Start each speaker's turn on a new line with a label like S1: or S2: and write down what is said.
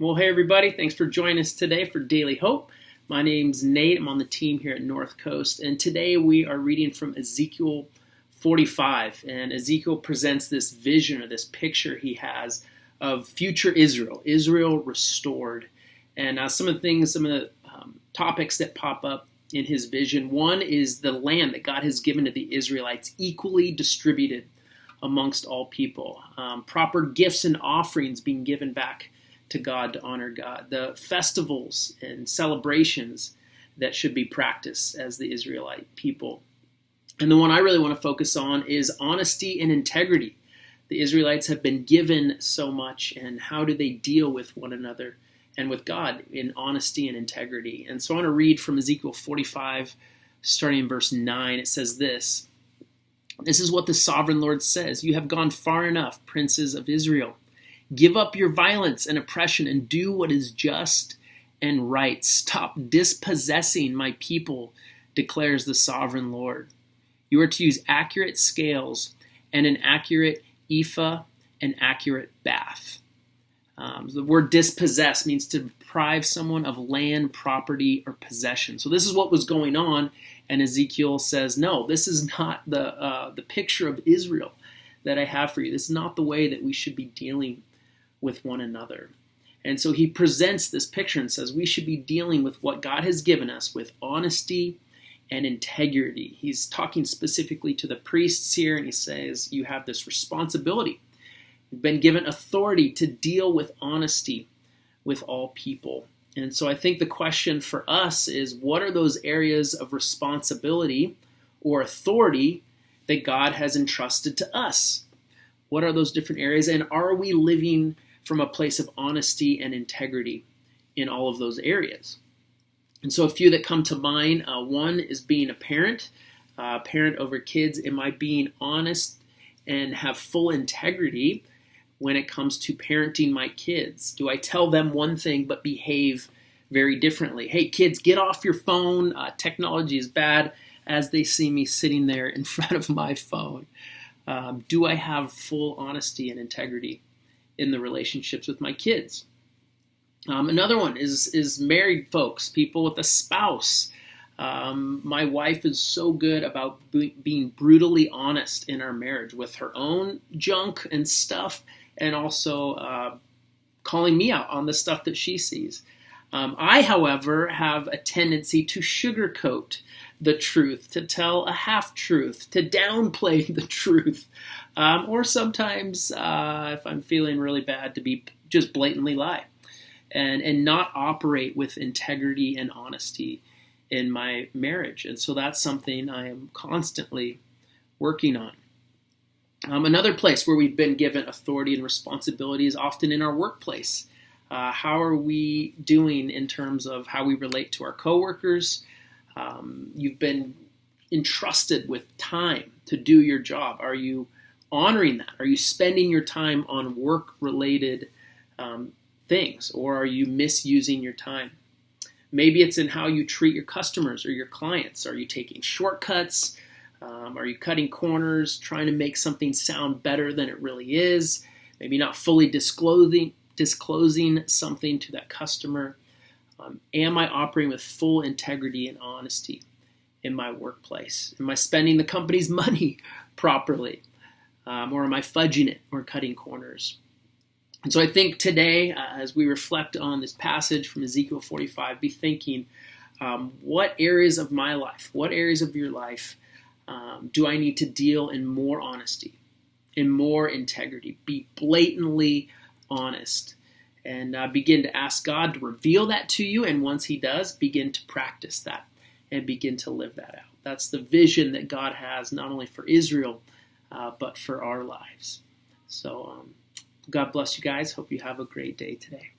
S1: Well, hey everybody, thanks for joining us today for Daily Hope. My name's Nate. I'm on the team here at North Coast, and today we are reading from Ezekiel 45. And Ezekiel presents this vision or this picture he has of future Israel, Israel restored. And some of the topics that pop up in his vision. One is the land that God has given to the Israelites, equally distributed amongst all people. Proper gifts and offerings being given back to God to honor God. The festivals and celebrations that should be practiced as the Israelite people. And the one I really want to focus on is honesty and integrity. The Israelites have been given so much, and how do they deal with one another and with God in honesty and integrity? And so I want to read from Ezekiel 45, starting in verse 9. It says this: "This is what the sovereign Lord says. You have gone far enough, princes of Israel. Give up your violence and oppression and do what is just and right. Stop dispossessing my people, declares the sovereign Lord. You are to use accurate scales and an accurate ephah and accurate bath." The word dispossess means to deprive someone of land, property, or possession. So this is what was going on, and Ezekiel says, no, this is not the picture of Israel that I have for you. This is not the way that we should be dealing with one another. And so he presents this picture and says we should be dealing with what God has given us with honesty and integrity. He's talking specifically to the priests here, and he says you have this responsibility. You've been given authority to deal with honesty with all people. And so I think the question for us is, what are those areas of responsibility or authority that God has entrusted to us? What are those different areas, and are we living from a place of honesty and integrity in all of those areas? And so a few that come to mind, one is being a parent over kids. Am I being honest and have full integrity when it comes to parenting my kids? Do I tell them one thing but behave very differently? Hey kids, get off your phone. Technology is bad, as they see me sitting there in front of my phone. Do I have full honesty and integrity in the relationships with my kids? Another one is married folks, people with a spouse. My wife is so good about being brutally honest in our marriage with her own junk and stuff, and also calling me out on the stuff that she sees. I, however, have a tendency to sugarcoat the truth, to tell a half-truth, to downplay the truth, or sometimes, if I'm feeling really bad, to be just blatantly lie and not operate with integrity and honesty in my marriage. And so that's something I am constantly working on. Another place where we've been given authority and responsibility is often in our workplace. How are we doing in terms of how we relate to our coworkers? You've been entrusted with time to do your job. Are you honoring that? Are you spending your time on work-related things, or are you misusing your time? Maybe it's in how you treat your customers or your clients. Are you taking shortcuts? Are you cutting corners, trying to make something sound better than it really is? Maybe not fully disclosing something to that customer. Am I operating with full integrity and honesty in my workplace? Am I spending the company's money properly? Or am I fudging it or cutting corners? And so I think today, as we reflect on this passage from Ezekiel 45, be thinking, what areas of my life, what areas of your life do I need to deal in more honesty, in more integrity, be blatantly honest, and begin to ask God to reveal that to you. And once he does, begin to practice that and begin to live that out. That's the vision that God has, not only for Israel, but for our lives. So God bless you guys. Hope you have a great day today.